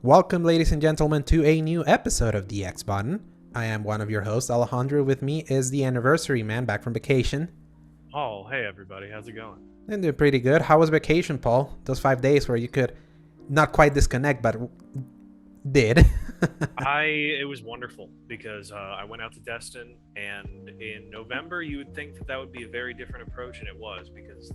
Welcome, ladies and gentlemen, to a new episode of the X Button. I am one of your hosts, Alejandro. With me is the anniversary man back from vacation. Oh, hey everybody, how's it going? I'm doing pretty good. How was vacation, Paul? Those 5 days where you could not quite disconnect, but did. It was wonderful because I went out to Destin, and in November you would think that would be a very different approach, and it was, because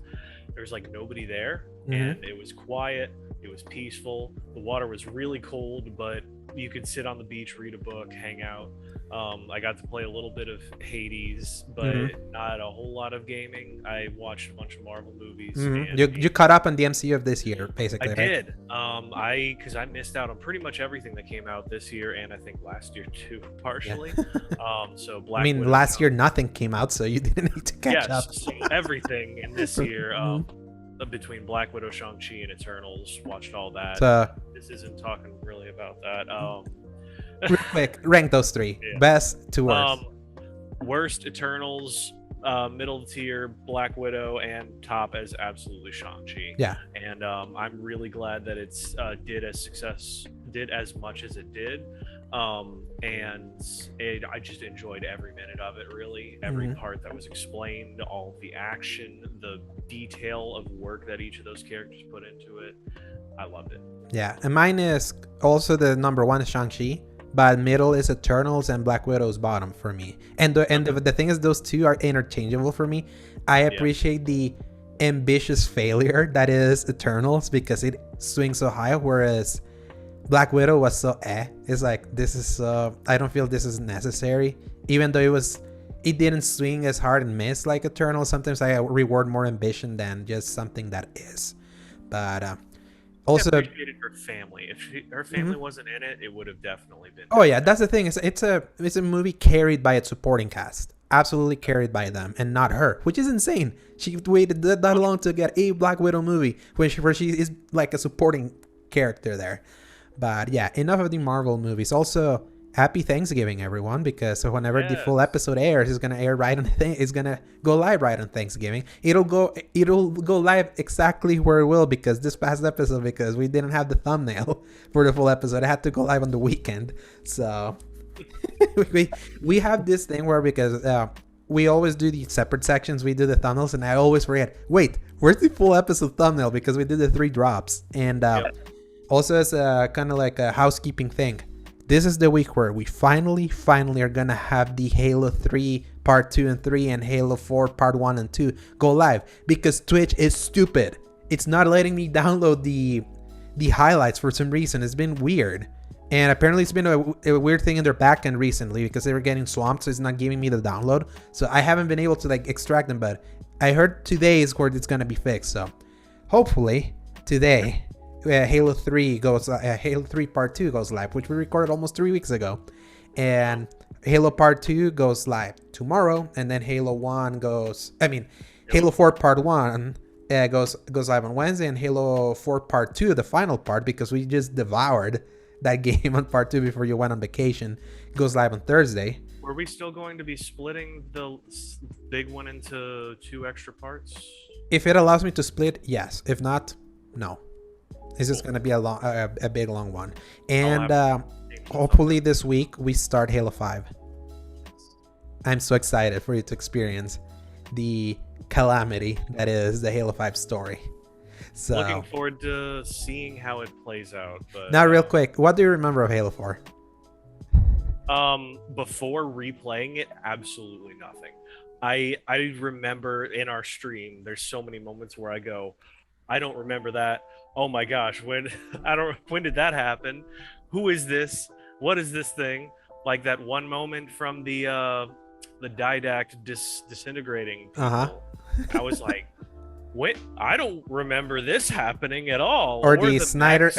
there was like nobody there, and it was quiet, it was peaceful, the water was really cold, but you could sit on the beach, read a book, hang out. I got to play a little bit of Hades, but not a whole lot of gaming. I watched a bunch of Marvel movies. And You caught up on the MCU of this year, basically, I right? did. Because I missed out on pretty much everything that came out this year, and I think last year too, partially. So Black Widow, last year nothing came out, so you didn't need to catch up. so everything in this year, between Black Widow, Shang-Chi, and Eternals, watched all that. So, this isn't talking really about that. real quick, rank those three. Yeah. Best to worst. Worst, Eternals, middle tier, Black Widow, and top as absolutely Shang-Chi. Yeah. And I'm really glad that it's did as much as it did. I just enjoyed every minute of it, really. Every part that was explained, all of the action, the detail of work that each of those characters put into it. I loved it. Yeah, and mine is also the number one is Shang-Chi, but middle is Eternals and Black Widow's bottom for me. And the thing is, those two are interchangeable for me. I appreciate the ambitious failure that is Eternals because it swings so high, whereas Black Widow was so It's like, this is I don't feel this is necessary, even though it didn't swing as hard and miss like Eternals. Sometimes I reward more ambition than just something that is. But also, I appreciated her family. If her family wasn't in it, it would have definitely been. Oh yeah, that's the thing. It's a movie carried by its supporting cast, absolutely carried by them, and not her, which is insane. She waited that long to get a Black Widow movie, where she is like a supporting character there. But yeah, enough of the Marvel movies. Also, happy Thanksgiving, everyone, because whenever the full episode airs, it's gonna air right on it's gonna go live right on Thanksgiving. It'll go live exactly where it will, because this past episode, because we didn't have the thumbnail for the full episode, it had to go live on the weekend. So we have this thing where, because we always do the separate sections, we do the thumbnails, and I always forget, wait, where's the full episode thumbnail, because we did the 3 drops. And also, as a kind of like a housekeeping thing, this is the week where we finally are gonna have the Halo 3 Part 2 and 3 and Halo 4 Part 1 and 2 go live, because Twitch is stupid. It's not letting me download the highlights for some reason. It's been weird. And apparently it's been a weird thing in their backend recently, because they were getting swamped, so it's not giving me the download. So I haven't been able to like extract them, but I heard today is where it's gonna be fixed. So hopefully today Halo 3 Part 2 goes live, which we recorded almost 3 weeks ago, and Halo Part 2 goes live tomorrow, and then Halo 4 Part 1 goes live on Wednesday, and Halo 4 Part 2, the final part, because we just devoured that game on Part 2 before you went on vacation, goes live on Thursday. Were we still going to be splitting the big one into 2 extra parts? If it allows me to split, yes. If not, no. It's just going to be a big long one. And hopefully this week we start Halo 5. I'm so excited for you to experience the calamity that is the Halo 5 story. So looking forward to seeing how it plays out. But now, real quick, what do you remember of Halo 4? Before replaying it, absolutely nothing. I remember in our stream, there's so many moments where I go, I don't remember that. Oh my gosh, when did that happen? Who is this? What is this thing? Like that one moment from the Didact disintegrating people. I was like, wait, I don't remember this happening at all. Or the Snyder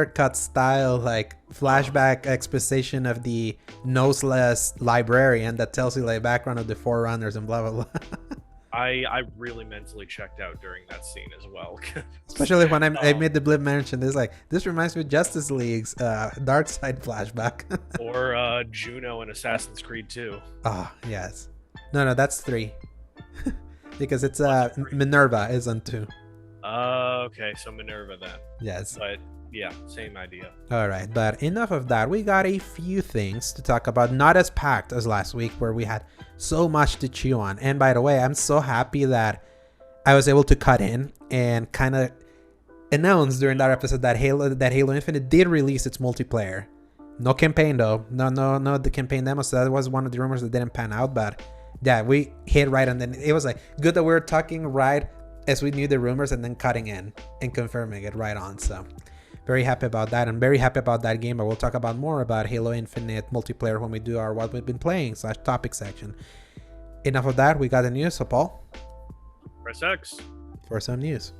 cut style, like flashback exposition of the noseless librarian that tells you like background of the Forerunners and blah blah blah. I really mentally checked out during that scene as well. Especially when I made the blip mention. This like, this reminds me of Justice League's Dark Side flashback. Or Juno in Assassin's Creed 2. Ah, yes. No, that's 3. Because it's Minerva is on 2. Okay, so Minerva then. Yes. But Yeah, same idea. All right, but enough of that. We got a few things to talk about, not as packed as last week where we had so much to chew on. And by the way, I'm so happy that I was able to cut in and kind of announce during that episode that Halo Infinite did release its multiplayer. No campaign though. No the campaign demo. So that was one of the rumors that didn't pan out, but yeah, we hit right, and then it was like good that we were talking right as we knew the rumors and then cutting in and confirming it right on. So very happy about that. I'm very happy about that game, but we'll talk about more about Halo Infinite multiplayer when we do our what we've been playing / topic section. Enough of that. We got the news. So Paul, Press X for some news.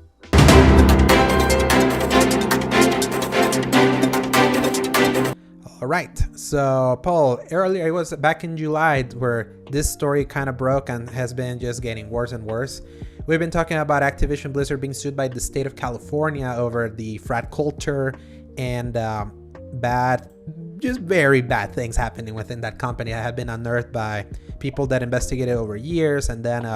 All right. So Paul, earlier it was back in July where this story kind of broke and has been just getting worse and worse. We've been talking about Activision Blizzard being sued by the state of California over the frat culture and very bad things happening within that company that have been unearthed by people that investigated over years. And then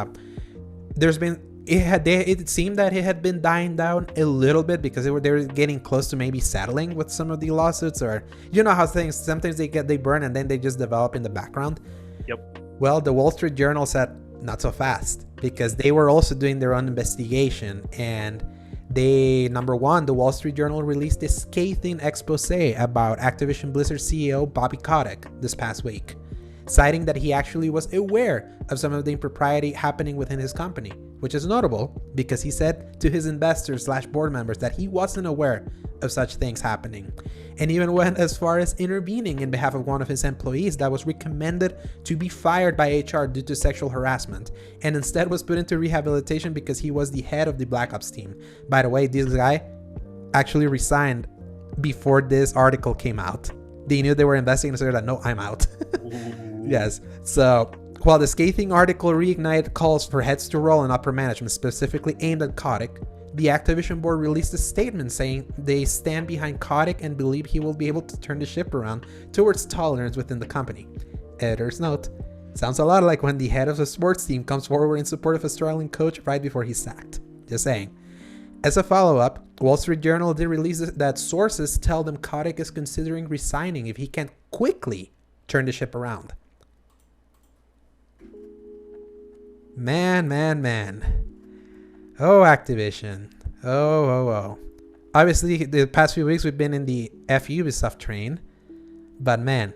it seemed that it had been dying down a little bit because they were getting close to maybe settling with some of the lawsuits, or you know how things sometimes they burn and then they just develop in the background. Yep. Well, the Wall Street Journal said not so fast, because they were also doing their own investigation, and number one, the Wall Street Journal released a scathing expose about Activision Blizzard CEO Bobby Kotick this past week, citing that he actually was aware of some of the impropriety happening within his company, which is notable because he said to his investors / board members that he wasn't aware of such things happening, and even went as far as intervening in behalf of one of his employees that was recommended to be fired by HR due to sexual harassment, and instead was put into rehabilitation because he was the head of the Black Ops team. By the way, this guy actually resigned before this article came out. They knew they were investigating, so they're like, no, I'm out. Yes. So while the scathing article reignited calls for heads to roll in upper management, specifically aimed at Kotick, the Activision board released a statement saying they stand behind Kotick and believe he will be able to turn the ship around towards tolerance within the company. Editor's note: sounds a lot like when the head of a sports team comes forward in support of a struggling coach right before he's sacked. Just saying. As a follow-up, Wall Street Journal did release that sources tell them Kotick is considering resigning if he can quickly turn the ship around. Man. Oh, Activision. Oh. Obviously, the past few weeks we've been in the Ubisoft train. But man,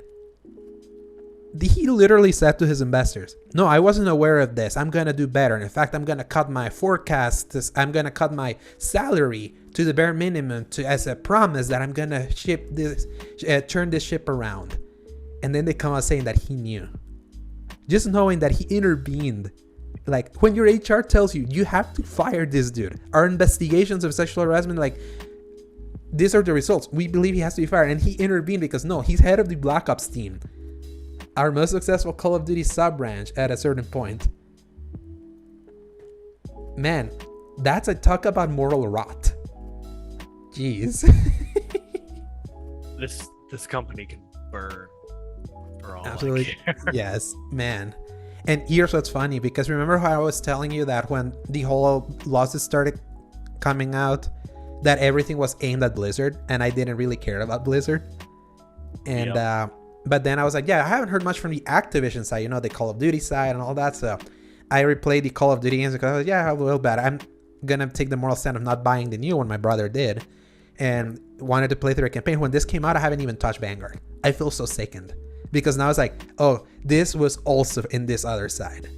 he literally said to his investors, no, I wasn't aware of this. I'm going to do better. And in fact, I'm going to cut my forecasts. I'm going to cut my salary to the bare minimum as a promise that I'm going to turn this ship around. And then they come out saying that he knew. Just knowing that he intervened. Like, when your HR tells you, you have to fire this dude. Our investigations of sexual harassment, like, these are the results. We believe he has to be fired. And he intervened because, no, he's head of the Black Ops team. Our most successful Call of Duty sub-branch at a certain point. Man, that's a talk about moral rot. Jeez. This company can burn for all Absolutely. I care. Yes, man. And here's what's funny, because remember how I was telling you that when the whole lawsuit started coming out, that everything was aimed at Blizzard, and I didn't really care about Blizzard. And but then I was like, yeah, I haven't heard much from the Activision side, the Call of Duty side and all that. So I replayed the Call of Duty games because I was like, yeah, a little bad. I'm gonna take the moral stand of not buying the new one. My brother did, and wanted to play through a campaign. When this came out, I haven't even touched Vanguard. I feel so sickened. Because now it's like, oh, this was also in this other side.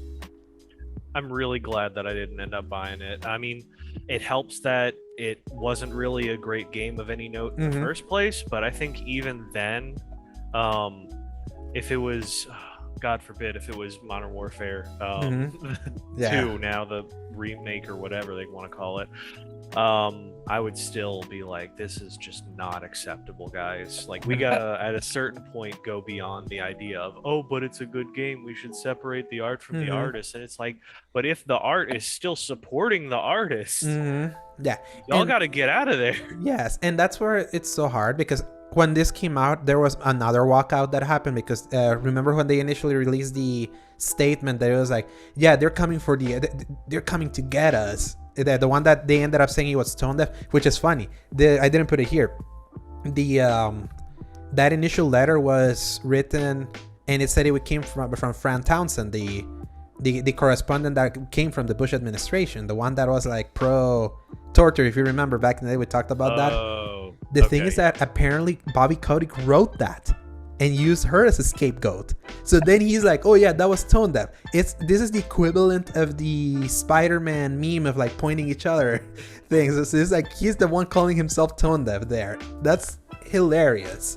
I'm really glad that I didn't end up buying it. I mean, it helps that it wasn't really a great game of any note in the first place, but I think even then, if it was, God forbid, if it was Modern Warfare 2, now the remake or whatever they want to call it, I would still be like, this is just not acceptable, guys. Like, we gotta at a certain point go beyond the idea of, oh, but it's a good game, we should separate the art from the artist. And it's like, but if the art is still supporting the artist, y'all gotta get out of there. Yes, and that's where it's so hard, because when this came out, there was another walkout that happened, because remember when they initially released the statement that it was like, yeah, they're coming to get us. The one that they ended up saying he was tone deaf, which is funny. I didn't put it here. the that initial letter was written, and it said it came from Fran Townsend, the correspondent that came from the Bush administration, the one that was like pro torture. If you remember back in the day, we talked about that. The thing is that apparently Bobby Kotick wrote that and used her as a scapegoat. So then he's like, oh yeah, that was tone deaf. This is the equivalent of the Spider-Man meme of like pointing each other things. So it's like he's the one calling himself tone deaf there. That's hilarious.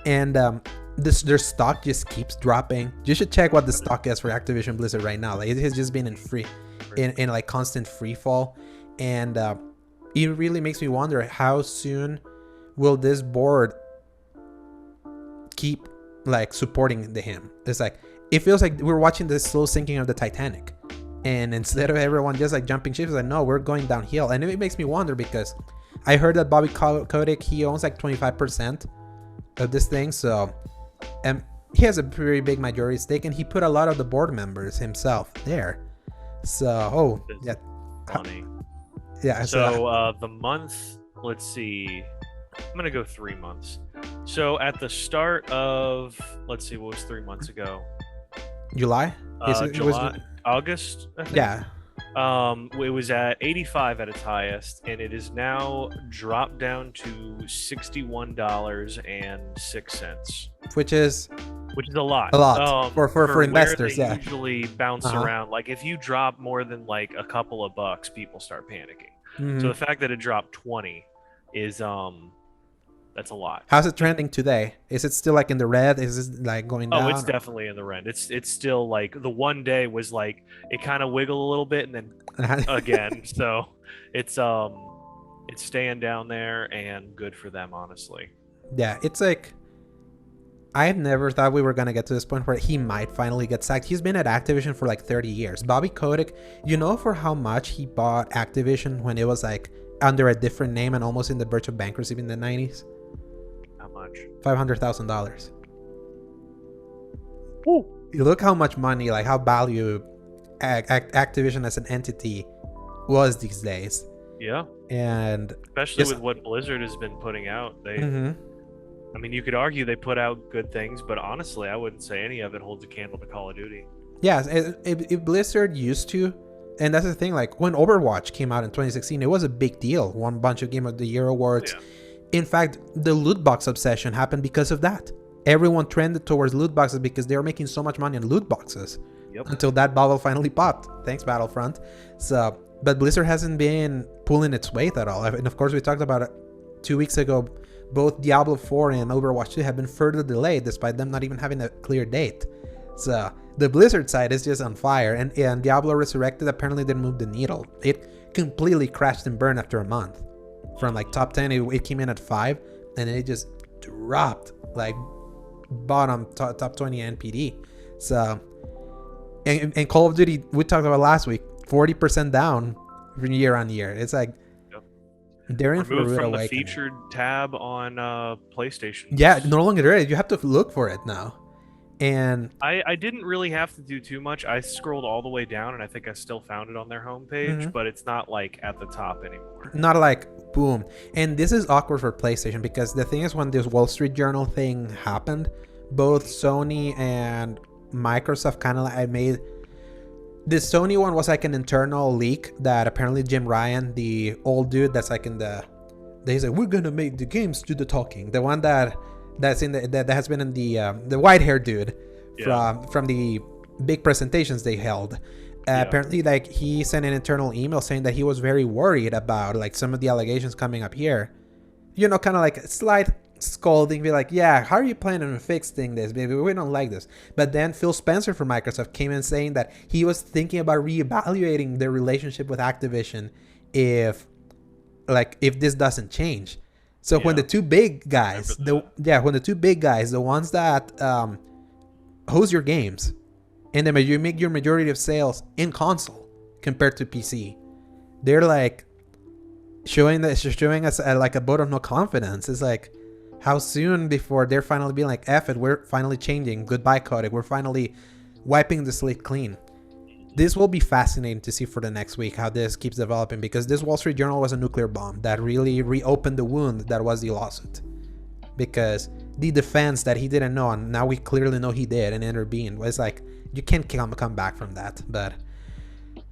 And their stock just keeps dropping. You should check what the stock is for Activision Blizzard right now. Like, it has just been in like constant free fall. And it really makes me wonder how soon will this board keep like supporting him. It's like, it feels like we're watching the slow sinking of the Titanic, and instead of everyone just like jumping ships, it's like, no, we're going downhill. And it makes me wonder, because I heard that Bobby Kotick, he owns like 25% of this thing, so he has a pretty big majority stake, and he put a lot of the board members himself there. So yeah, funny. Yeah. So the month, let's see, I'm gonna go 3 months. So at the start of, let's see, what was 3 months ago? July? July, August, I think. Yeah. It was at 85 at its highest, and it is now dropped down to $61.06, which is a lot. A lot for investors. They yeah. Usually bounce around. Like if you drop more than like a couple of bucks, people start panicking. So the fact that it dropped 20 is that's a lot. How's it trending today? Is it still like in the red? Is it like going down? Oh, it's definitely in the red. It's still like the one day was like it kind of wiggled a little bit and then again. So it's staying down there, and good for them, honestly. Yeah, it's like, I never thought we were gonna get to this point where he might finally get sacked. He's been at Activision for like 30 years. Bobby Kotick, you know for how much he bought Activision when it was like under a different name and almost in the verge of bankruptcy in the 90s? How much? $500,000. Ooh. Look how much money, like how value Activision as an entity was these days. Yeah. And especially with what Blizzard has been putting out. They I mean, you could argue they put out good things, but honestly, I wouldn't say any of it holds a candle to Call of Duty. Yeah, if Blizzard used to, and that's the thing, like when Overwatch came out in 2016, it was a big deal. Won a bunch of Game of the Year awards. Yeah. In fact, the loot box obsession happened because of that. Everyone trended towards loot boxes because they were making so much money on loot boxes. Yep. Until that bubble finally popped. Thanks, Battlefront. So, but Blizzard hasn't been pulling its weight at all. And of course, we talked about it 2 weeks ago. Both Diablo 4 and Overwatch 2 have been further delayed despite them not even having a clear date. So the Blizzard side is just on fire, and Diablo Resurrected apparently didn't move the needle. It completely crashed and burned after a month. From like top 10, it came in at 5, and then it just dropped like bottom top 20 NPD. So, and Call of Duty, we talked about last week, 40% down year on year. It's like, they're in for a rude awakening. Removed from the featured tab on PlayStation. Yeah, no longer there. You have to look for it now. And I didn't really have to do too much. I scrolled all the way down, and I think I still found it on their homepage, but it's not like at the top anymore. Not like boom. And this is awkward for PlayStation, because the thing is, when this Wall Street Journal thing happened, both Sony and Microsoft kind of like made. The Sony one was like an internal leak that apparently Jim Ryan, the old dude that's like in the, they say we're gonna make the games do the talking. The one that's in that has been in the white haired dude from the big presentations they held. Apparently, like he sent an internal email saying that he was very worried about like some of the allegations coming up here. You know, kind of like a slight scolding, be like, yeah, how are you planning on fixing this, baby? We don't like this. But then Phil Spencer from Microsoft came in saying that he was thinking about reevaluating their relationship with Activision if this doesn't change. So when the two big guys, the ones that host your games, and then you make your majority of sales in console compared to PC, they're like showing us like a vote of no confidence. It's like, how soon before they're finally being like, F it, we're finally changing. Goodbye, Kotick. We're finally wiping the slate clean. This will be fascinating to see for the next week how this keeps developing, because this Wall Street Journal was a nuclear bomb that really reopened the wound that was the lawsuit. because the defense that he didn't know, and now we clearly know he did and intervened, was like, you can't come back from that. But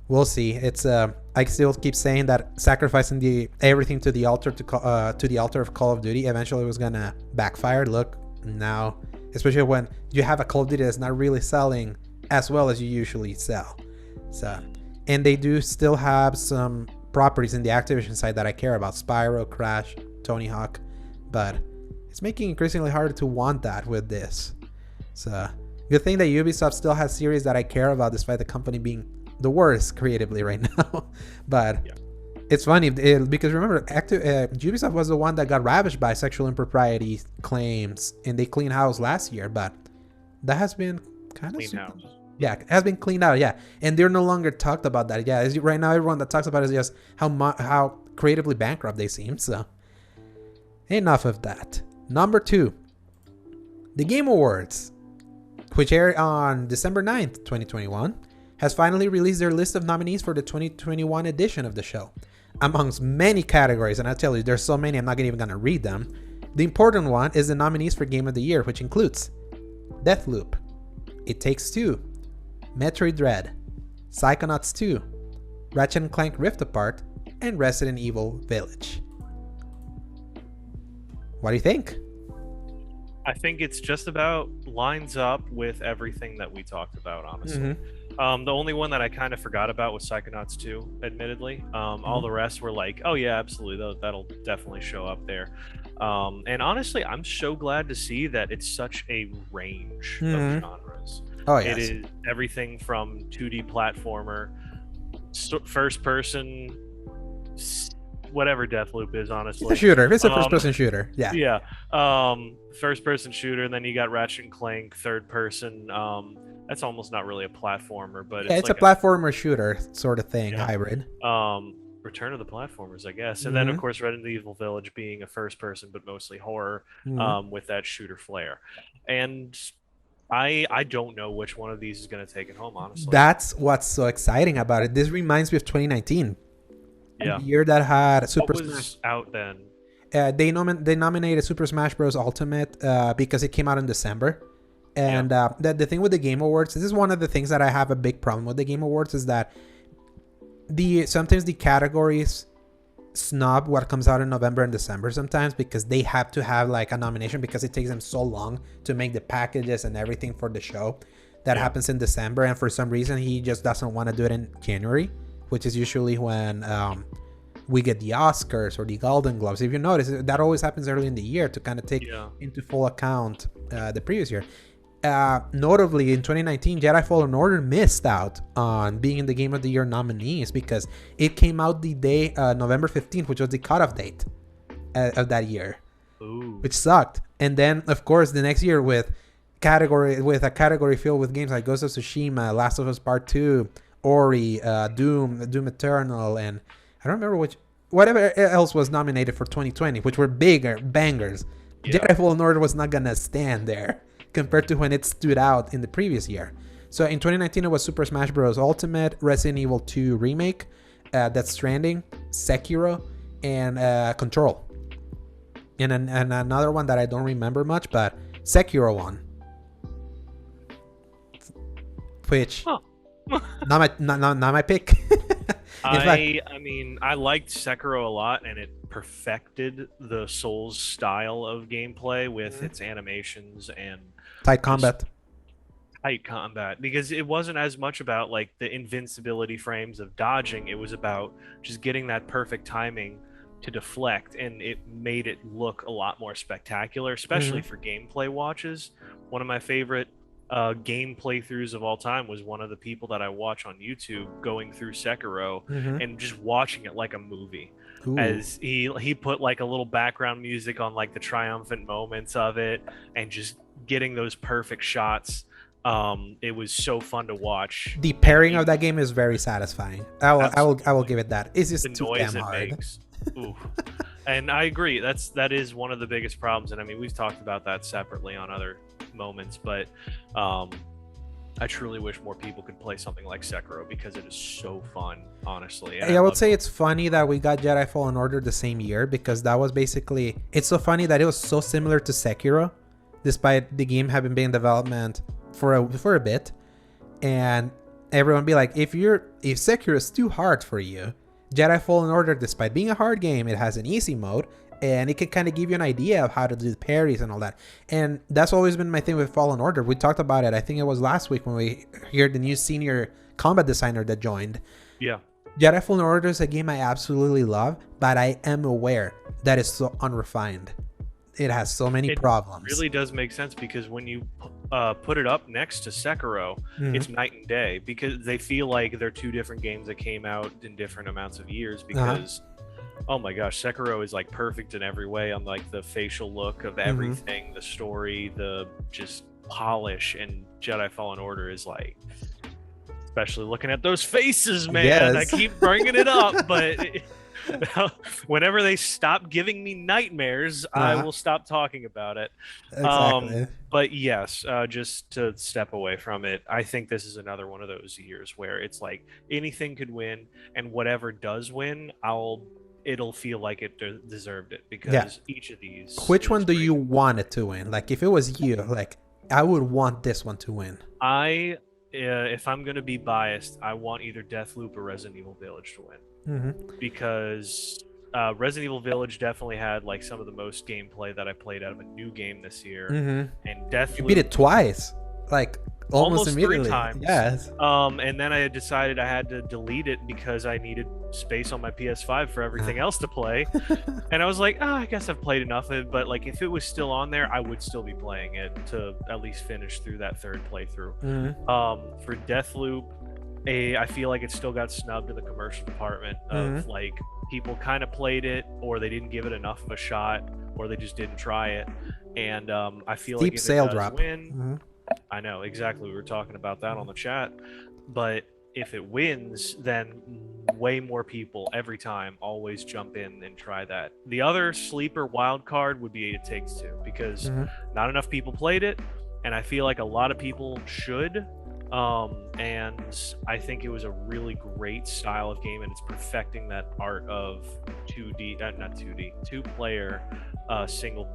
we'll see. It's I still keep saying that sacrificing everything to the altar to the altar of Call of Duty eventually was gonna backfire. Look now, especially when you have a Call of Duty that's not really selling as well as you usually sell. So, and they do still have some properties in the Activision side that I care about: Spyro, Crash, Tony Hawk, but it's making it increasingly harder to want that with this. So good thing that Ubisoft still has series that I care about, despite the company being the worst creatively right now. But yeah, it's funny because remember, Ubisoft was the one that got ravaged by sexual impropriety claims, and they cleaned house last year. But that has been kind of yeah, it has been cleaned out. Yeah, and they're no longer talked about that. Yeah, right now everyone that talks about it is just how creatively bankrupt they seem. So enough of that. Number 2, the Game Awards, which aired on December 9th, 2021, has finally released their list of nominees for the 2021 edition of the show. Amongst many categories, and I tell you, there's so many, I'm not even going to read them. The important one is the nominees for Game of the Year, which includes Deathloop, It Takes Two, Metroid Dread, Psychonauts 2, Ratchet & Clank Rift Apart, and Resident Evil Village. What do you think? I think it's just about lines up with everything that we talked about, honestly. Mm-hmm. The only one that I kind of forgot about was Psychonauts 2, admittedly. All the rest were like, oh yeah, absolutely, that'll definitely show up there. And honestly, I'm so glad to see that it's such a range of genres. Oh, yes. It is everything from 2D platformer, first person, whatever Deathloop is, honestly. It's a shooter. It's a first-person shooter. Yeah. Yeah. First-person shooter, and then you got Ratchet and Clank, third-person. That's almost not really a platformer, but it's like a platformer shooter sort of thing, hybrid. Return of the platformers, I guess. And then, of course, Resident Evil Village being a first-person, but mostly horror, with that shooter flair. And I don't know which one of these is going to take it home, honestly. That's what's so exciting about it. This reminds me of 2019. Yeah. The year that had Super Smash. What was out then? They nominated Super Smash Bros. Ultimate because it came out in December. And the thing with the Game Awards, this is one of the things that I have a big problem with the Game Awards, is that sometimes the categories snub what comes out in November and December sometimes, because they have to have like a nomination because it takes them so long to make the packages and everything for the show. That happens in December, and for some reason he just doesn't want to do it in January, which is usually when we get the Oscars or the Golden Globes. If you notice, that always happens early in the year to kind of take into full account the previous year. Notably, in 2019, Jedi Fallen Order missed out on being in the Game of the Year nominees because it came out the day, November 15th, which was the cutoff date of that year. Ooh. Which sucked. And then, of course, the next year with a category filled with games like Ghost of Tsushima, Last of Us Part 2, Ori, Doom Eternal, and I don't remember whatever else was nominated for 2020, which were bigger bangers. Jedi Fallen Order was not gonna stand there compared to when it stood out in the previous year. So in 2019, it was Super Smash Bros. Ultimate, Resident Evil 2 Remake, Death Stranding, Sekiro, and Control. And another one that I don't remember much, but Sekiro won. Which, not my pick. I mean, I liked Sekiro a lot, and it perfected the Souls style of gameplay with its animations and tight combat, because it wasn't as much about like the invincibility frames of dodging. It was about just getting that perfect timing to deflect, and it made it look a lot more spectacular, especially for gameplay watches. One of my favorite game playthroughs of all time was one of the people that I watch on YouTube going through Sekiro and just watching it like a movie. Ooh. As he put like a little background music on like the triumphant moments of it and just getting those perfect shots. It was so fun to watch. The pairing of that game is very satisfying. I will give it that. It's just the too damn hard. Makes. Ooh. And I agree, that is one of the biggest problems, and I mean we've talked about that separately on other moments, but I truly wish more people could play something like Sekiro because it is so fun, honestly. I would say it's funny that we got Jedi Fallen Order the same year, because that was basically, it's so funny that it was so similar to Sekiro, despite the game having been in development for a bit, and everyone be like, if Sekiro is too hard for you, Jedi Fallen Order, despite being a hard game, it has an easy mode, and it can kind of give you an idea of how to do the parries and all that. And that's always been my thing with Fallen Order. We talked about it, I think it was last week when we heard the new senior combat designer that joined. Yeah. Jedi Fallen Order is a game I absolutely love, but I am aware that it's so unrefined. It has so many problems. It really does make sense, because when you put it up next to Sekiro, it's night and day, because they feel like they're two different games that came out in different amounts of years, because oh my gosh, Sekiro is like perfect in every way, on like the facial look of everything, the story, the just polish, and Jedi Fallen Order is like, especially looking at those faces, man. Yes. I keep bringing it up, but whenever they stop giving me nightmares, I will stop talking about it. Exactly. But yes, just to step away from it, I think this is another one of those years where it's like anything could win, and whatever does win, it'll feel like it deserved it, because each of these. Which one do you want it to win? Like, if it was you, like, I would want this one to win. If I'm gonna be biased, I want either Deathloop or Resident Evil Village to win, because Resident Evil Village definitely had like some of the most gameplay that I played out of a new game this year, and Deathloop. You beat it twice, like almost immediately. 3 times. Yes. And then I decided I had to delete it because I needed space on my PS5 for everything else to play. And I was like, I guess I've played enough of it, but like if it was still on there, I would still be playing it to at least finish through that third playthrough. For Deathloop, I feel like it still got snubbed in the commercial department of like people kind of played it, or they didn't give it enough of a shot, or they just didn't try it. And I feel like if sale it does drop. win, I know, exactly. We were talking about that on the chat. But if it wins, then way more people every time always jump in and try that. The other sleeper wild card would be It Takes Two, because not enough people played it, and I feel like a lot of people should. And I think it was a really great style of game, and it's perfecting that art of 2D, not 2D, 2-player, single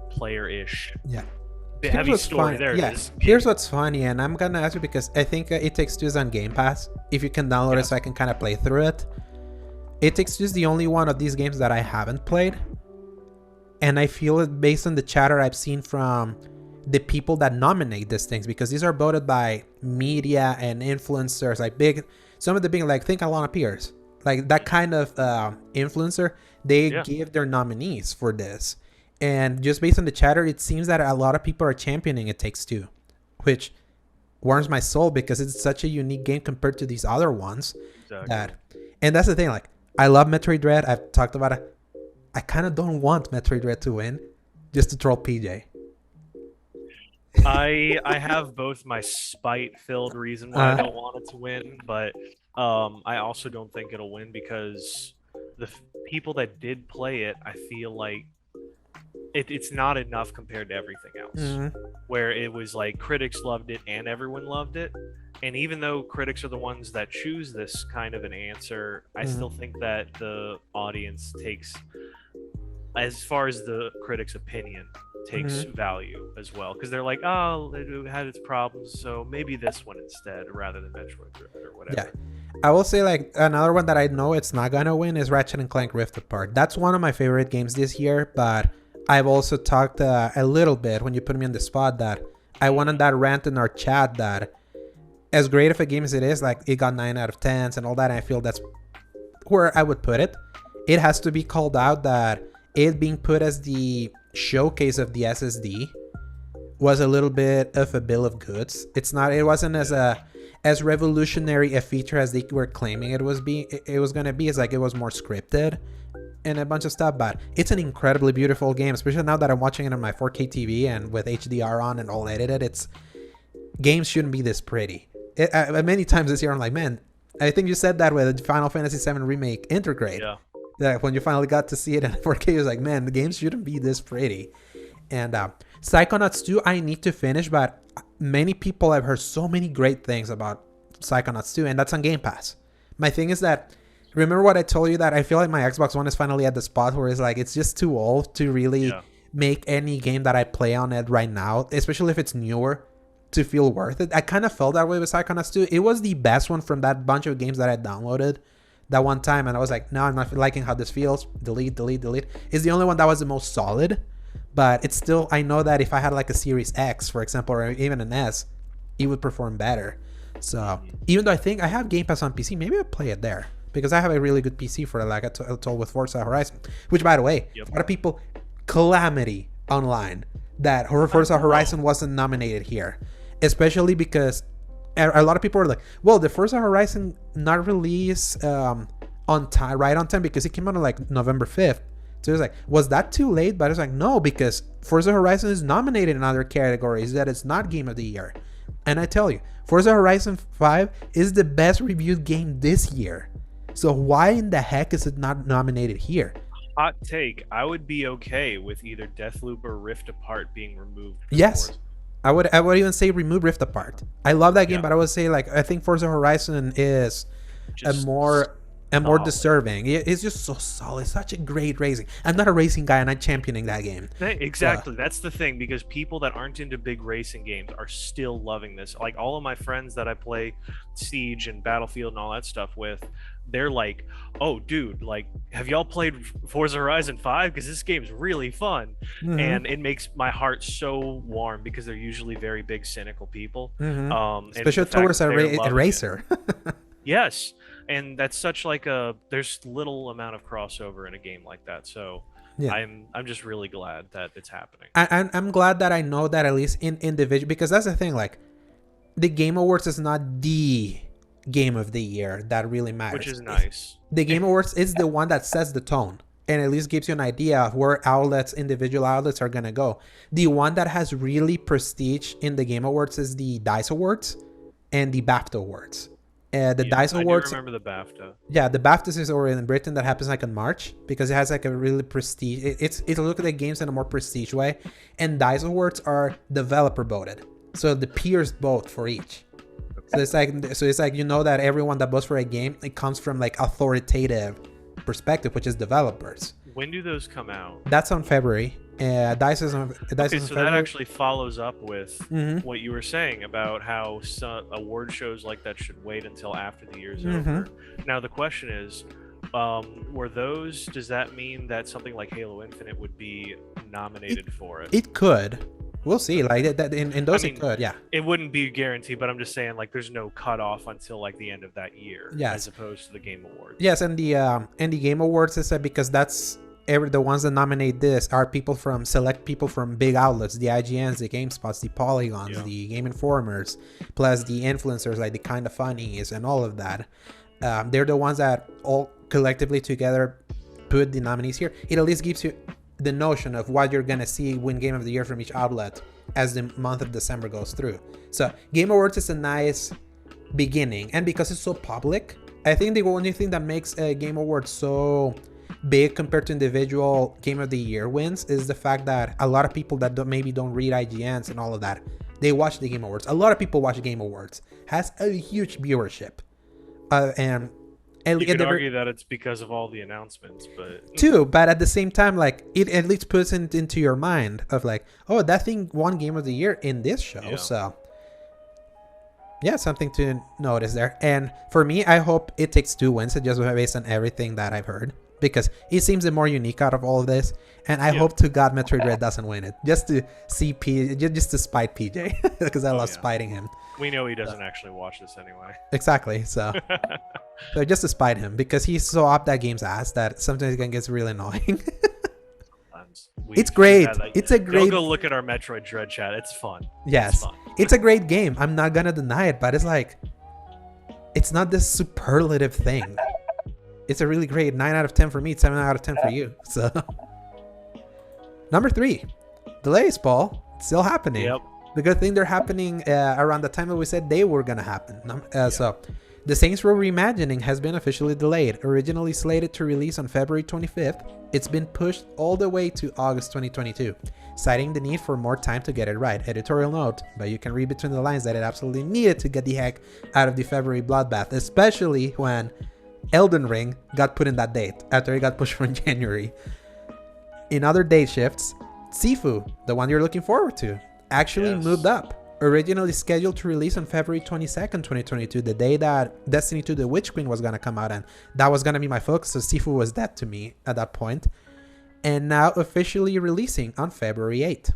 player-ish. Yeah. Heavy story. There it is. Here's what's funny, and I'm gonna ask you because I think It Takes Two is on Game Pass. If you can download it, so I can kind of play through it. It Takes Two is the only one of these games that I haven't played, and I feel it based on the chatter I've seen from the people that nominate these things, because these are voted by media and influencers, like some of the big, like, think Alana Pierce, like that kind of influencer. They give their nominees for this. And just based on the chatter, it seems that a lot of people are championing It Takes Two, which warms my soul, because it's such a unique game compared to these other ones. Exactly. And that's the thing, like, I love Metroid Dread. I've talked about it. I kind of don't want Metroid Dread to win just to troll PJ. I have both my spite-filled reason why I don't want it to win, but I also don't think it'll win, because the people that did play it, I feel like it's not enough compared to everything else, where it was like critics loved it and everyone loved it. And even though critics are the ones that choose this kind of an answer, I still think that the audience takes, as far as the critic's opinion, takes value as well, because they're like, oh, it had its problems, so maybe this one instead, rather than Metroid Dread or whatever. I will say, like, another one that I know it's not gonna win is Ratchet and Clank Rift Apart. That's one of my favorite games this year, but I've also talked a little bit, when you put me on the spot, that I went on that rant in our chat that as great of a game as it is, like, it got 9 out of 10s and all that, and I feel that's where I would put it. It has to be called out that it being put as the showcase of the SSD was a little bit of a bill of goods. It wasn't as revolutionary a feature as they were claiming it was gonna be. It's like it was more scripted and a bunch of stuff, but it's an incredibly beautiful game, especially now that I'm watching it on my 4K TV and with HDR on and all edited. Games shouldn't be this pretty. Many times this year I'm like, man, I think you said that with Final Fantasy VII Remake Intergrade. That when you finally got to see it in 4K, it was like, man, the games shouldn't be this pretty. And Psychonauts 2, I need to finish, but many people have heard so many great things about Psychonauts 2, and that's on Game Pass. My thing is that, remember what I told you, that I feel like my Xbox One is finally at the spot where it's like, it's just too old to really make any game that I play on it right now, especially if it's newer, to feel worth it. I kind of felt that way with Psychonauts 2. It was the best one from that bunch of games that I downloaded that one time, and I was like, no, I'm not liking how this feels. Delete. It's the only one that was the most solid. But it's still, I know that if I had like a Series X, for example, or even an S, it would perform better. So even though I think I have Game Pass on PC, maybe I'll play it there, because I have a really good PC for it, like I told with Forza Horizon. Which, by the way, a lot of people, calamity online that Forza Horizon wasn't nominated here, especially because a lot of people are like, well, the Forza Horizon not released on time, right on time, because it came out on like November 5th. So it's like, was that too late? But it's like, no, because Forza Horizon is nominated in other categories that it's not Game of the Year. And I tell you, Forza Horizon 5 is the best reviewed game this year. So why in the heck is it not nominated here? Hot take, I would be okay with either Deathloop or Rift Apart being removed. Yes. I would even say remove Rift Apart. I love that game, but I would say, like, I think Forza Horizon is just more deserving. It's just so solid. Such a great racing. I'm not a racing guy, and I'm championing that game. Exactly. That's the thing, because people that aren't into big racing games are still loving this. Like, all of my friends that I play Siege and Battlefield and all that stuff with, they're like, oh, dude, like, have y'all played Forza Horizon 5? Because this game's really fun. And it makes my heart so warm, because they're usually very big, cynical people. Especially towards a racer. Yes. And that's such like there's little amount of crossover in a game like that. So I'm just really glad that it's happening. I'm glad that I know that at least in individual, because that's the thing, like, the Game Awards is not the Game of the Year that really matters. Which is nice. The Game Awards is the one that sets the tone and at least gives you an idea of where individual outlets are going to go. The one that has really prestige in the Game Awards is the DICE Awards and the BAFTA Awards. The DICE Awards. I remember the BAFTA. Yeah, the BAFTA is over in Britain. That happens like in March, because it has like a really prestige. It's look at the games in a more prestige way, and DICE Awards are developer voted, so the peers vote for each. So it's like you know that everyone that votes for a game, it comes from like authoritative perspective, which is developers. When do those come out? That's on February. DICE is on Okay, so February. that actually follows up with what you were saying about how some award shows like that should wait until after the year's over. Now the question is, were those? Does that mean that something like Halo Infinite would be nominated for it? It could. We'll see. Like that in those, it could. Yeah. It wouldn't be guaranteed, but I'm just saying, like, there's no cutoff until like the end of that year, as opposed to the Game Awards. Yes, and the Game Awards is because that's the ones that nominate this are select people from big outlets, the IGNs, the GameSpots, the Polygons, the Game Informers, plus the influencers like the Kinda Funnies and all of that. They're the ones that all collectively together put the nominees here. It at least gives you the notion of what you're gonna see win Game of the Year from each outlet as the month of December goes through. So Game Awards is a nice beginning, and because it's so public, I think the only thing that makes a Game Awards so big compared to individual Game of the Year wins is the fact that a lot of people that maybe don't read IGNs and all of that, they watch the Game Awards. A lot of people watch Game Awards. Has a huge viewership, and you could argue that it's because of all the announcements, but at the same time, like, it at least puts it into your mind of like, oh, that thing won Game of the Year in this show. So yeah, something to notice there. And for me, I hope It Takes Two wins it, just based on everything that I've heard, because it seems the more unique out of all of this. And I hope to God Metroid Dread doesn't win it, just to see just to spite PJ, because I love spiting him. We know he doesn't actually watch this anyway. Exactly. So just to spite him, because he's so up that game's ass that sometimes it can get really annoying. It's great. It's a great. Go look at our Metroid Dread chat. It's fun. Yes, it's a great game. I'm not gonna deny it, but it's like, it's not this superlative thing. It's a really great 9 out of 10 for me. 7 out of 10 for you. So number 3, delays, Paul. It's still happening. Yep. The good thing they're happening around the time that we said they were gonna happen. So The Saints Row reimagining has been officially delayed. Originally slated to release on February 25th, it's been pushed all the way to August 2022, citing the need for more time to get it right. Editorial note, but you can read between the lines that it absolutely needed to get the heck out of the February bloodbath, especially when Elden Ring got put in that date after it got pushed from January. In other date shifts, Sifu, the one you're looking forward to, actually moved up. Originally scheduled to release on February 22nd, 2022, the day that Destiny 2 The Witch Queen was going to come out, and that was going to be my focus, so Sifu was dead to me at that point. And now officially releasing on February 8th.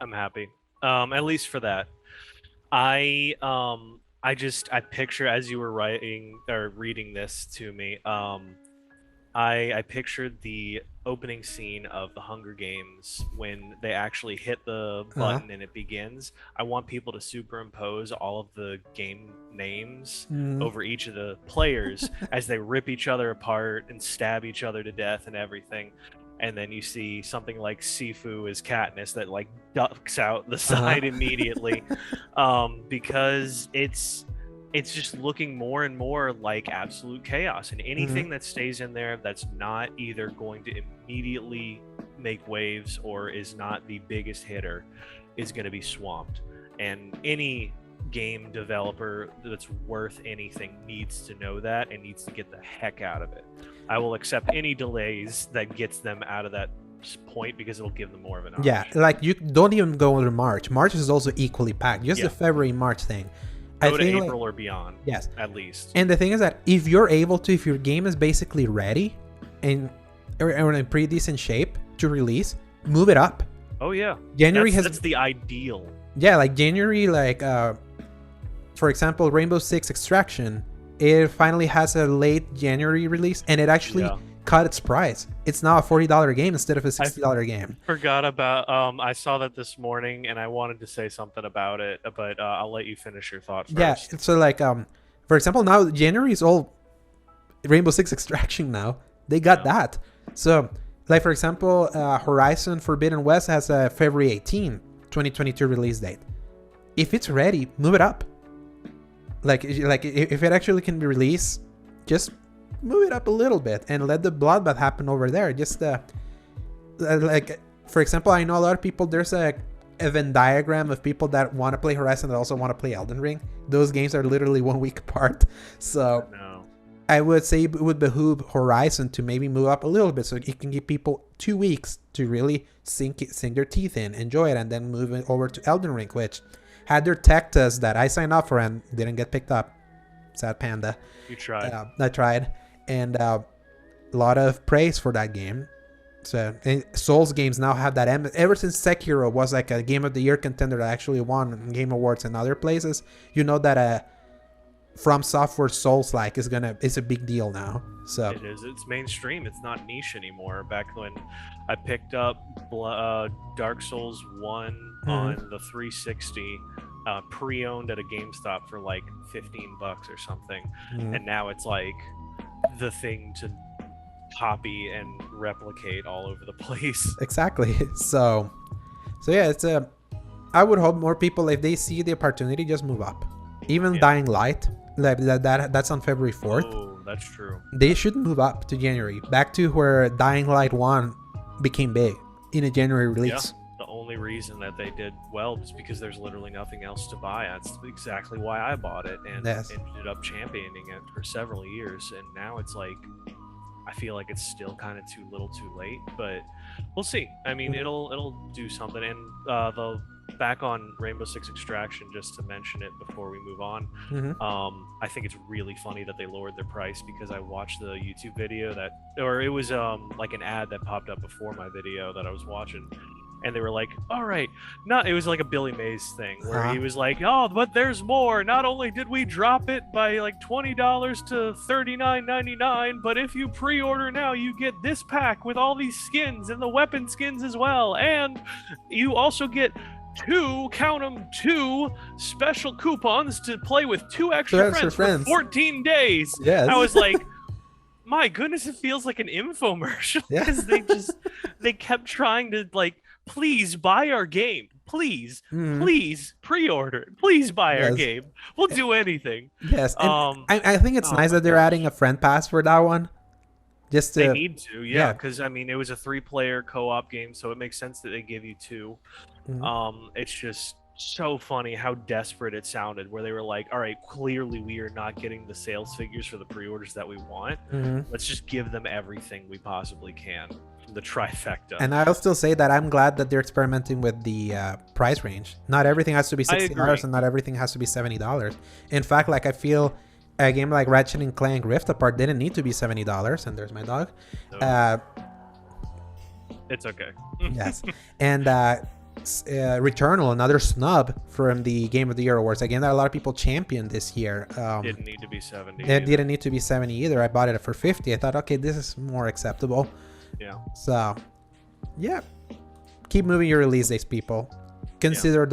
I'm happy. At least for that. I picture, as you were writing or reading this to me, I pictured the opening scene of the Hunger Games when they actually hit the button and it begins. I want people to superimpose all of the game names over each of the players as they rip each other apart and stab each other to death and everything. And then you see something like Sifu as Katniss that like ducks out the side immediately, because it's just looking more and more like absolute chaos, and anything that stays in there that's not either going to immediately make waves or is not the biggest hitter is going to be swamped. And any game developer that's worth anything needs to know that and needs to get the heck out of it. I will accept any delays that gets them out of that point because it'll give them more of an option. Yeah, like you don't even go into March. March is also equally packed. Just the February March thing. Go to April or beyond. Yes, at least. And the thing is that if you're able to, if your game is basically ready and or in pretty decent shape to release, move it up. Oh yeah, January that's the ideal. Yeah, like January, like for example, Rainbow Six Extraction, it finally has a late January release, and it actually cut its price. It's now a $40 game instead of a $60 game. Forgot about I saw that this morning and I wanted to say something about it, but I'll let you finish your thought first. Yeah, so like for example, now January is all Rainbow Six Extraction now. They got that. So like for example, Horizon Forbidden West has a February 18, 2022 release date. If it's ready, move it up. Like if it actually can be released, just move it up a little bit and let the bloodbath happen over there. Just like for example, I know a lot of people, there's a Venn diagram of people that want to play Horizon that also want to play Elden Ring. Those games are literally 1 week apart, so I would say it would behoove Horizon to maybe move up a little bit so it can give people 2 weeks to really sink their teeth in, enjoy it, and then move it over to Elden Ring, which had their tech test that I signed up for and didn't get picked up. Sad panda. You tried. I tried. And a lot of praise for that game. So Souls games now have that. Ever since Sekiro was like a Game of the Year contender that actually won Game Awards and other places, you know that From Software Souls-like is a big deal now. So it is. It's mainstream. It's not niche anymore. Back when I picked up Dark Souls 1 on the 360, pre-owned at a GameStop for like $15 or something, and now it's like the thing to copy and replicate all over the place. Exactly. So yeah, it's I would hope more people, if they see the opportunity, just move up. Even Dying Light, like that's on February 4th. Oh, that's true. They should move up to January, back to where Dying Light 1 became big in a January release. The only reason that they did well is because there's literally nothing else to buy. That's exactly why I bought it and ended up championing it for several years. And now it's like, I feel like it's still kind of too little too late, but we'll see. I mean, it'll do something. And the back on Rainbow Six Extraction, just to mention it before we move on, I think it's really funny that they lowered their price, because I watched the YouTube video it was like an ad that popped up before my video that I was watching, and they were like, all right, it was like a Billy Mays thing where he was like, oh, but there's more. Not only did we drop it by like $20 to $39.99, but if you pre-order now, you get this pack with all these skins and the weapon skins as well. And you also get two special coupons to play with two extra friends for 14 days. Yes. I was like, my goodness, it feels like an infomercial, because they kept trying to like, please buy our game. please, Mhm. please pre-order it. Please buy our Yes. game. We'll do anything. Yes, and I think it's Oh nice my that they're gosh. adding a friend pass for that one. Just They to, need to, yeah, yeah. because I mean, it was a 3-player co-op game, so it makes sense that they give you 2. Mhm. It's just so funny how desperate it sounded, where they were like, all right, clearly we are not getting the sales figures for the pre-orders that we want. Mhm. Let's just give them everything we possibly can. The trifecta. And I'll still say that I'm glad that they're experimenting with the price range. Not everything has to be I $60 agree. and not everything has to be $70. In fact, like I feel a game like Ratchet and Clank Rift Apart didn't need to be $70. And there's my dog. No. It's okay. Yes. And Returnal, another snub from the Game of the Year awards. Again, that a lot of people championed this year. Didn't need to be 70. It didn't need to be 70 either. I bought it for 50. I thought, okay, this is more acceptable. Yeah. So, yeah, keep moving your release dates, people. Consider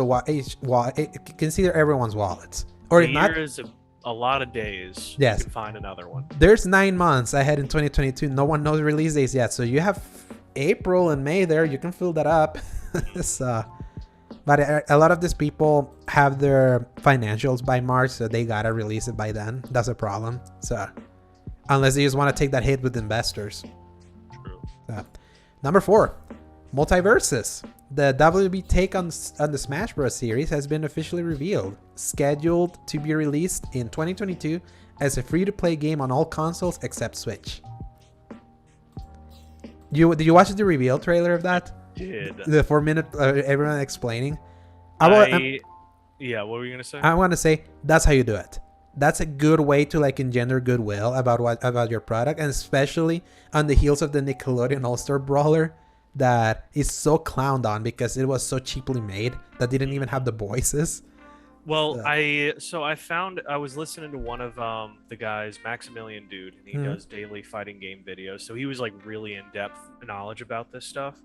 consider everyone's wallets, or if not, Here is a lot of days. Yes. You can find another one. there's 9 months ahead in 2022. No one knows release dates yet, so you have April and May there. You can fill that up. So, but a lot of these people have their financials by March, so they gotta release it by then. That's a problem. So, unless you just want to take that hit with investors. True. Number 4, MultiVersus. The WB take on the Smash Bros. Series has been officially revealed, scheduled to be released in 2022 as a free-to-play game on all consoles except Switch. Did you watch the reveal trailer of that? Did. The 4-minute everyone explaining. Yeah, what were you gonna say? I want to say that's how you do it. That's a good way to like engender goodwill about your product, and especially on the heels of the Nickelodeon All-Star Brawler that is so clowned on because it was so cheaply made that didn't even have the voices. Well, I was listening to one of the guys, Maximilian Dude, and he does daily fighting game videos. So he was like really in-depth knowledge about this stuff.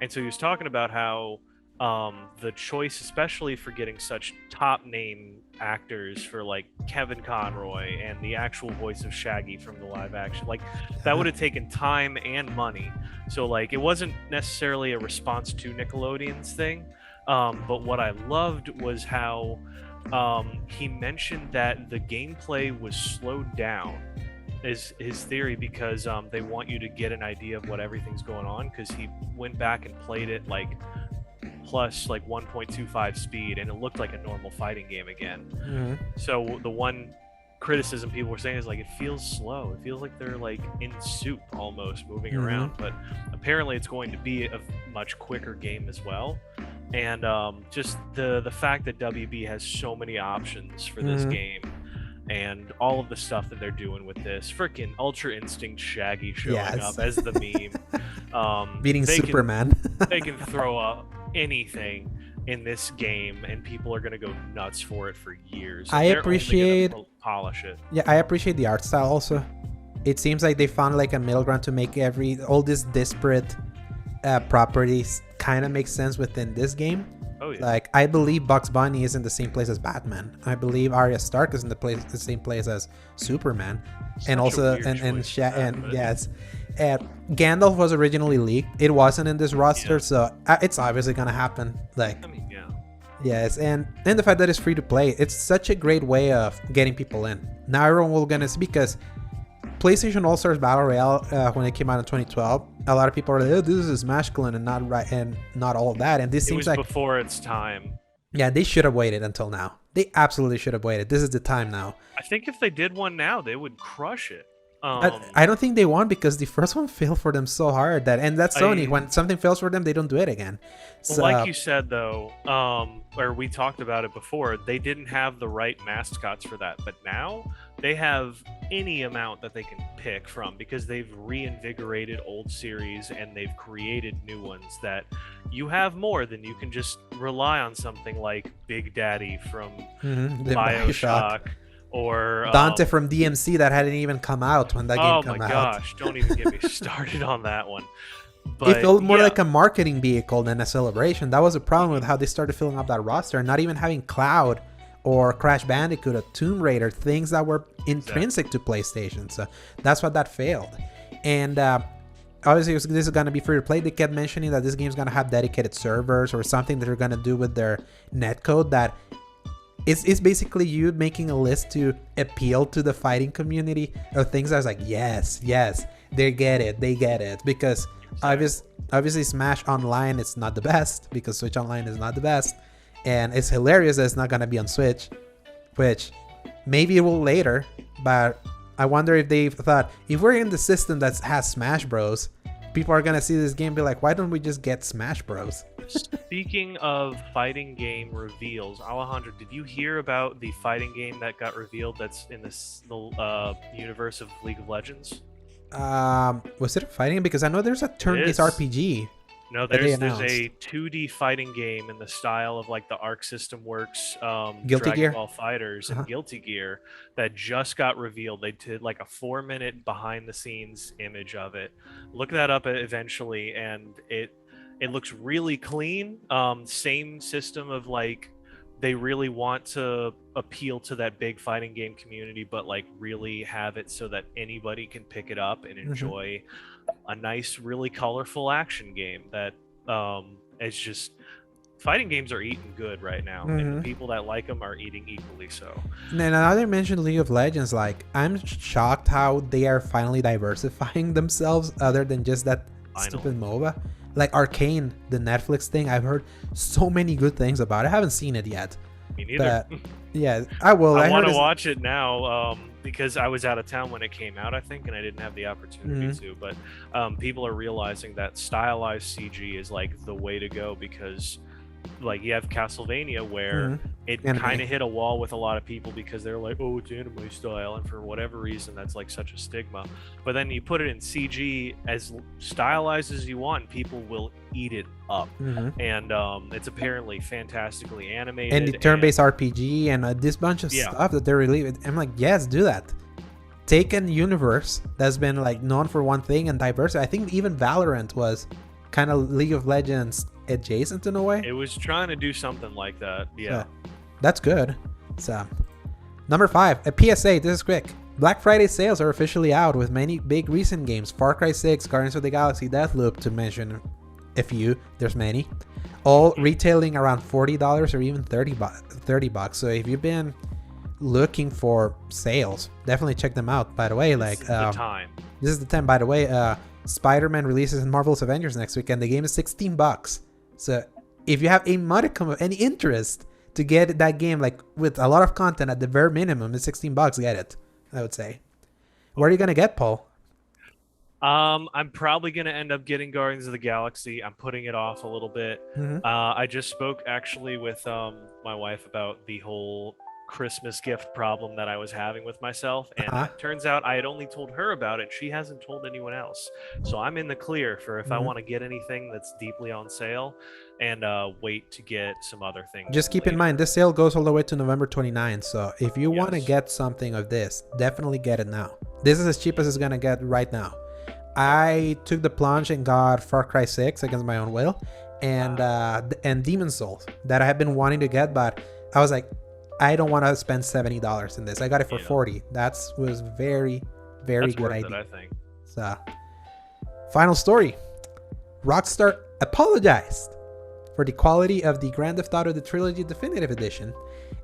And so he was talking about how the choice, especially for getting such top name actors for like Kevin Conroy and the actual voice of Shaggy from the live action, like that would have taken time and money. So like it wasn't necessarily a response to Nickelodeon's thing. But what I loved was how he mentioned that the gameplay was slowed down, is his theory, because they want you to get an idea of what everything's going on, because he went back and played it like plus like 1.25 speed, and it looked like a normal fighting game again. So the one criticism people were saying is like it feels slow, it feels like they're like in soup almost moving around, but apparently it's going to be a much quicker game as well. And just the fact that WB has so many options for this game, and all of the stuff that they're doing with this freaking Ultra Instinct Shaggy showing up as the meme, beating Superman. They can throw up anything in this game and people are going to go nuts for it for years. I appreciate polish it. Yeah, I appreciate the art style also. It seems like they found like a middle ground to make all these disparate properties kind of make sense within this game. Oh yeah. Like I believe Bugs Bunny is in the same place as Batman. I believe Arya Stark is in the same place as Superman. And also yes. Gandalf was originally leaked. It wasn't in this roster, so it's obviously gonna happen. Like, I mean, yeah. Yes, and the fact that it's free to play, it's such a great way of getting people in. Now everyone will gonna see, because PlayStation All Stars Battle Royale, when it came out in 2012, a lot of people are like, "Oh, this is Smash Clone and not all of that." And this seems like before its time. Yeah, they should have waited until now. They absolutely should have waited. This is the time now. I think if they did one now, they would crush it. I don't think they won, because the first one failed for them so hard and that's Sony. When something fails for them, they don't do it again. Well, so, like you said though, or we talked about it before, they didn't have the right mascots for that, but now they have any amount that they can pick from, because they've reinvigorated old series and they've created new ones that you have more than you can just rely on something like Big Daddy from BioShock. Or Dante from DMC that hadn't even come out when that game came out. Oh my gosh, don't even get me started on that one. But it felt more like a marketing vehicle than a celebration. That was a problem with how they started filling up that roster, not even having Cloud or Crash Bandicoot or Tomb Raider, things that were intrinsic to PlayStation. So that's what that failed. And obviously this is gonna be free to play. They kept mentioning that this game's gonna have dedicated servers or something that they're gonna do with their netcode that it's basically you making a list to appeal to the fighting community of things. I was like, yes, they get it, because obviously Smash Online is not the best, because Switch Online is not the best, and it's hilarious that it's not gonna be on Switch, which maybe it will later, but I wonder if they've thought, if we're in the system that has Smash Bros, people are gonna see this game and be like, why don't we just get Smash Bros? Speaking of fighting game reveals, Alejandro, did you hear about the fighting game that got revealed that's in the universe of League of Legends? Was it a fighting game? Because I know there's a turn-based RPG. No, there's a 2D fighting game in the style of like the Arc System Works, Guilty Dragon Gear? Ball Fighters and Guilty Gear that just got revealed. They did like a 4-minute behind-the-scenes image of it. Look that up eventually, and it looks really clean. Same system of like they really want to appeal to that big fighting game community, but like really have it so that anybody can pick it up and enjoy a nice, really colorful action game that it's just fighting games are eating good right now, and the people that like them are eating equally so. And now they mentioned League of Legends, like I'm shocked how they are finally diversifying themselves other than just that stupid MOBA. Like Arcane, the Netflix thing, I've heard so many good things about it. I haven't seen it yet. Me neither. But yeah, I will. I want to watch it now because I was out of town when it came out, I think, and I didn't have the opportunity to. But people are realizing that stylized CG is like the way to go, because like you have Castlevania where it kind of hit a wall with a lot of people because they're like, oh, it's anime style, and for whatever reason that's like such a stigma. But then you put it in CG as stylized as you want, and people will eat it up. And it's apparently fantastically animated, and the turn-based RPG and this bunch of stuff that they're releasing. I'm like, yes, do that. Take a universe that's been like known for one thing and diverse. I think even Valorant was kind of League of Legends adjacent in a way. It was trying to do something like that. Yeah. So, that's good. So, number 5, a PSA. This is quick. Black Friday sales are officially out with many big recent games. Far Cry 6, Guardians of the Galaxy, Deathloop, to mention a few. There's many. All retailing around $40 or even $30. So if you've been looking for sales, definitely check them out. By the way, like this is the time. This is the time. By the way, Spider-Man releases in Marvel's Avengers next week, and the game is $16. So if you have a modicum of any interest to get that game, like with a lot of content at the very minimum, it's $16. Get it, I would say. What are you gonna get, Paul? I'm probably gonna end up getting Guardians of the Galaxy. I'm putting it off a little bit. I just spoke actually with my wife about the whole Christmas gift problem that I was having with myself, and it turns out I had only told her about it. She hasn't told anyone else, so I'm in the clear for if I want to get anything that's deeply on sale, and wait to get some other things. Just keep in mind, this sale goes all the way to November 29th, so if you want to get something of this, definitely get it now. This is as cheap as it's gonna get right now. I took the plunge and got Far Cry 6 against my own will, and Demon's Souls that I have been wanting to get, but I was like, I don't want to spend $70 in this. I got it for $40. That was very, very good idea. I think. So, final story. Rockstar apologized for the quality of the Grand Theft Auto: The Trilogy Definitive Edition,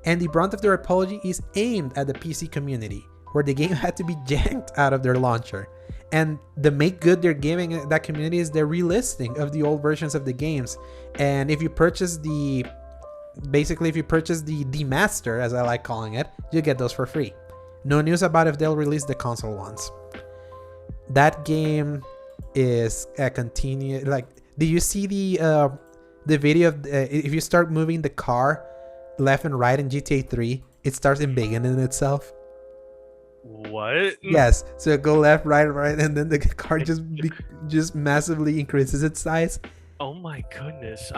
and the brunt of their apology is aimed at the PC community, where the game had to be janked out of their launcher. And the make good they're giving that community is the relisting of the old versions of the games. And if you purchase the demaster, as I like calling it, you get those for free. No news about if they'll release the console ones. That game is a continue. Like, do you see the video of if you start moving the car left and right in GTA 3, it starts embiggening itself? What? Yes. So go left, right, and then the car just massively increases its size. Oh my goodness!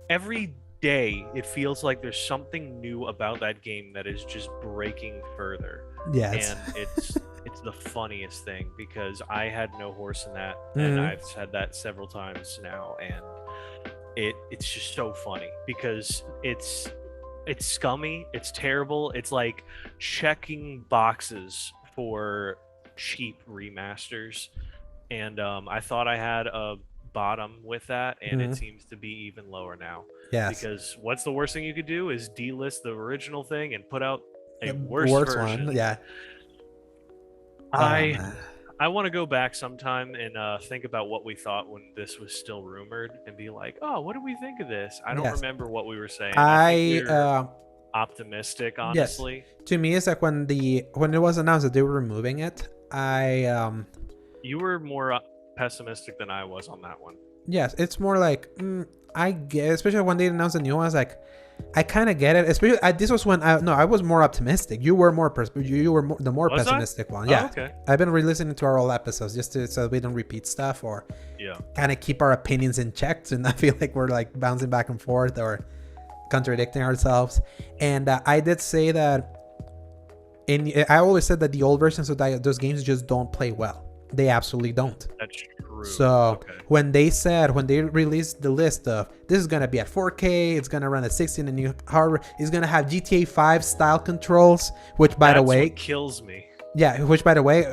Every day it feels like there's something new about that game that is just breaking further. Yes. And it's the funniest thing, because I had no horse in that, and I've said that several times now, and it's just so funny because it's scummy, it's terrible, it's like checking boxes for cheap remasters, and I thought I had a bottom with that, and it Mhm. seems to be even lower now. Yes. Because what's the worst thing you could do is delist the original thing and put out a The worse worst version. one. Yeah. I Man. I want to go back sometime and think about what we thought when this was still rumored and be like, oh, what do we think of this? I don't Yes. remember what we were saying. I think we I were optimistic, yes. honestly. To me, it's like when it was announced that they were removing it. You were more pessimistic than I was on that one. Yes, it's more like I get, especially when they announced the new one. I was like, I kind of get it. Especially this was when I was more optimistic. You were you were the more Was I? pessimistic one. Oh, Yeah, okay. I've been re-listening to our old episodes just so we don't repeat stuff or Yeah. kind of keep our opinions in check and not feel like we're like bouncing back and forth or contradicting ourselves. And I did say that. I always said that the old versions of those games just don't play well. They absolutely don't. That's true. So when they released the list of this is gonna be at 4K, it's gonna run at 60 in the new hardware, it's gonna have GTA 5 style controls, which by the way what kills me. Yeah, which by the way,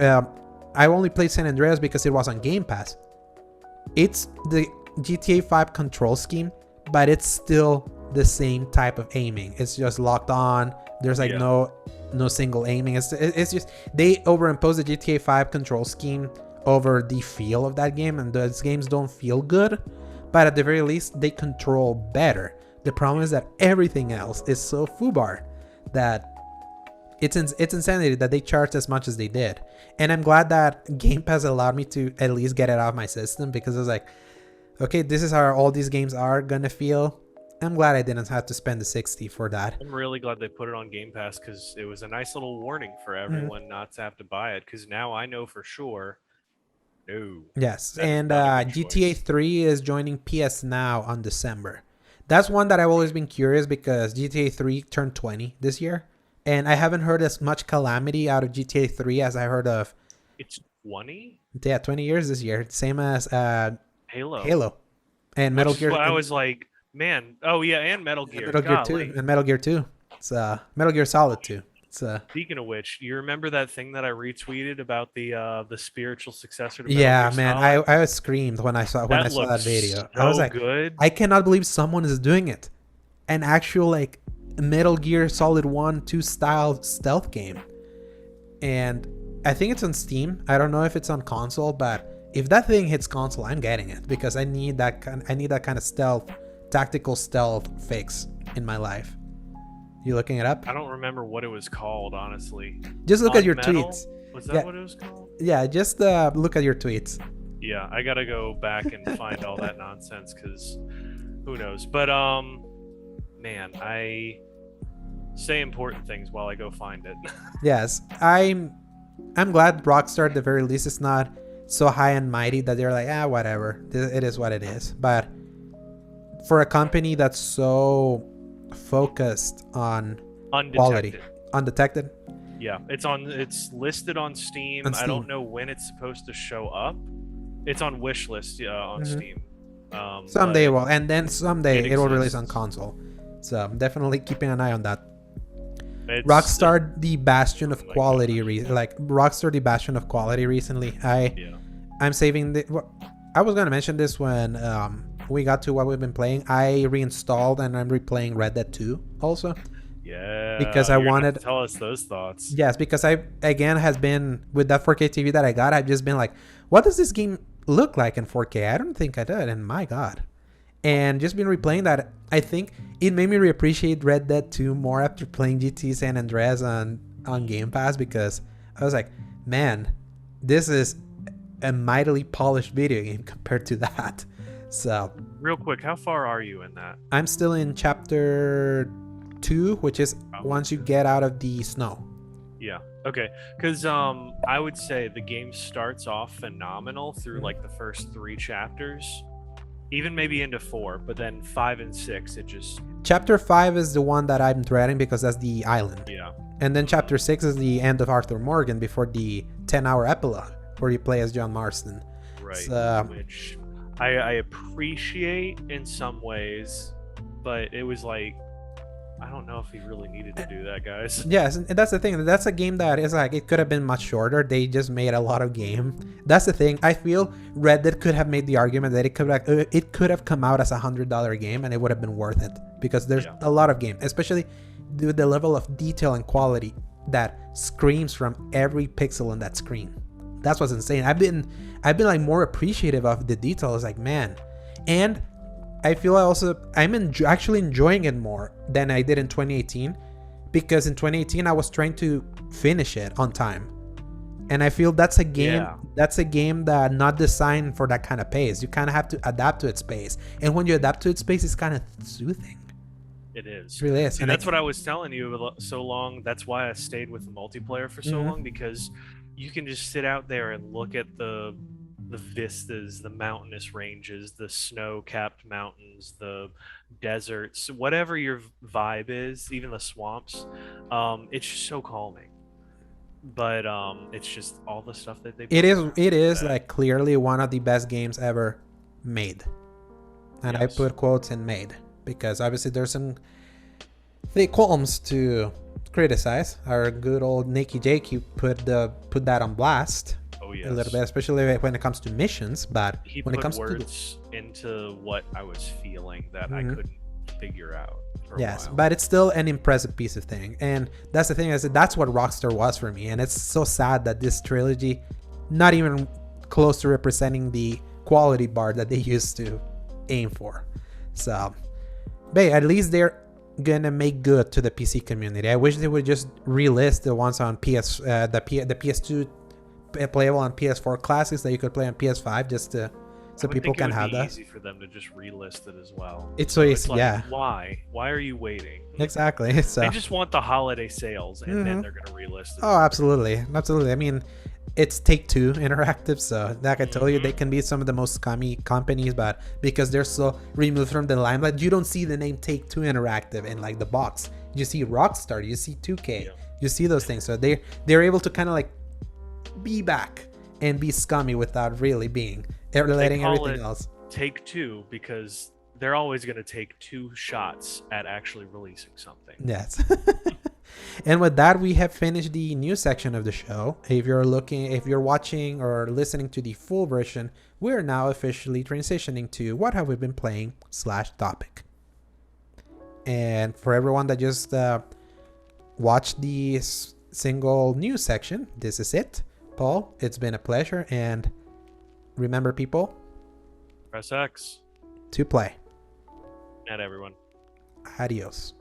I only played San Andreas because it was on Game Pass. It's the GTA 5 control scheme, but it's still the same type of aiming. It's just locked on. There's like no single aiming. It's just they overimpose the GTA 5 control scheme over the feel of that game, and those games don't feel good, but at the very least they control better. The problem is that everything else is so foobar that it's insanity that they charged as much as they did. And I'm glad that Game Pass allowed me to at least get it out of my system, because I was like, okay, this is how all these games are gonna feel. I'm glad I didn't have to spend the 60 for that. I'm really glad they put it on Game Pass, because it was a nice little warning for everyone not to have to buy it, because now I know for sure. No. Yes, and GTA 3 is joining PS Now on December. That's one that I've always been curious, because GTA 3 turned 20 this year, and I haven't heard as much calamity out of GTA 3 as I heard of. It's 20? Yeah, 20 years this year. Same as Halo. And Metal Gear. I was like, man. Oh, yeah, and Metal Gear. Metal Gear 2. And Metal Gear 2. It's Metal Gear Solid 2. Speaking of which, you remember that thing that I retweeted about the spiritual successor to Metal Gear Solid? I screamed when I saw that video. So I was like, good. I cannot believe someone is doing it. An actual like Metal Gear Solid 1, 2 style stealth game. And I think it's on Steam. I don't know if it's on console, but if that thing hits console, I'm getting it, because I need that kind of stealth, tactical stealth fix in my life. You looking it up? I don't remember what it was called, honestly. Just look at your tweets. Was that what it was called? Yeah, just look at your tweets. Yeah, I gotta go back and find all that nonsense, because who knows. But man, I say important things while I go find it. Yes, I'm glad Rockstar at the very least is not so high and mighty that they're like, whatever, it is what it is. But for a company that's so focused on quality, undetected. Yeah, it's listed on Steam. I don't know when it's supposed to show up. It's on wish list on Steam. Someday it will, and then someday it will release on console. So I'm definitely keeping an eye on that. Rockstar, the bastion of quality, Rockstar, the bastion of quality. Recently, I'm saving I was gonna mention this when we got to what we've been playing. I reinstalled and I'm replaying Red Dead 2 also. Yeah. Because I wanted to tell us those thoughts. Yes, because I has been with that 4K TV that I got. I've just been like, what does this game look like in 4K? I don't think I did, and my God. And just been replaying that. I think it made me reappreciate Red Dead 2 more after playing GT San Andreas on Game Pass, because I was like, man, this is a mightily polished video game compared to that. So real quick, how far are you in that? I'm still in chapter 2, which is once you get out of the snow. Yeah. Okay. Because I would say the game starts off phenomenal through like the first 3 chapters, even maybe into 4, but then 5 and 6 it just. Chapter 5 is the one that I'm dreading, because that's the island. Yeah. And then chapter 6 is the end of Arthur Morgan before the 10-hour epilogue where you play as John Marston. Right. So, which I appreciate in some ways, but it was like I don't know if he really needed to do that, guys. Yes, and that's the thing. That's a game that is like, it could have been much shorter. They just made a lot of game. That's the thing. I feel Red Dead could have made the argument that it could have come out as $100 game and it would have been worth it, because there's a lot of game, especially the level of detail and quality that screams from every pixel on that screen. That's what's insane. I've been like more appreciative of the details, like, man. And I feel I'm actually enjoying it more than I did in 2018, because in 2018 I was trying to finish it on time, and I feel that's a game that not designed for that kind of pace. You kind of have to adapt to its pace, and when you adapt to its pace, it's kind of soothing. It is. It really is. And that's what I was telling you so long. That's why I stayed with the multiplayer for so long, because you can just sit out there and look at the vistas, the mountainous ranges, the snow-capped mountains, the deserts, whatever your vibe is, even the swamps. It's just so calming. But it's just all the stuff that they. It is like clearly one of the best games ever made, and I put quotes in "made" because obviously there's some qualms to criticize. Our good old Nicky Jake, he put that on blast. Oh, yes. A little bit, especially when it comes to missions, but he when put it comes words into what I was feeling that I couldn't figure out for a while. But it's still an impressive piece of thing, and that's the thing, is that that's what Rockstar was for me, and it's so sad that this trilogy not even close to representing the quality bar that they used to aim for. So, but at least they're gonna make good to the PC community. I wish they would just relist the ones on the PS2 playable on PS4 classics that you could play on PS5, just to so people can have that. Easy for them to just relist it as well. It's so easy, like, why are you waiting? Exactly. So they just want the holiday sales, and then they're gonna relist it. Oh, absolutely. I mean, it's Take-Two Interactive, so like I told you, they can be some of the most scummy companies, but because they're so removed from the limelight, you don't see the name Take-Two Interactive in like the box. You see Rockstar, you see 2K, you see those things. So they're able to kind of like be back and be scummy without really being letting everything else. Take-Two because they're always going to take 2 shots at actually releasing something. Yes. And with that, we have finished the news section of the show. If you're watching or listening to the full version, we're now officially transitioning to what have we been playing /topic. And for everyone that just watched the single news section, this is it. Paul, it's been a pleasure, and remember, people, press X to play. Not everyone. Adios.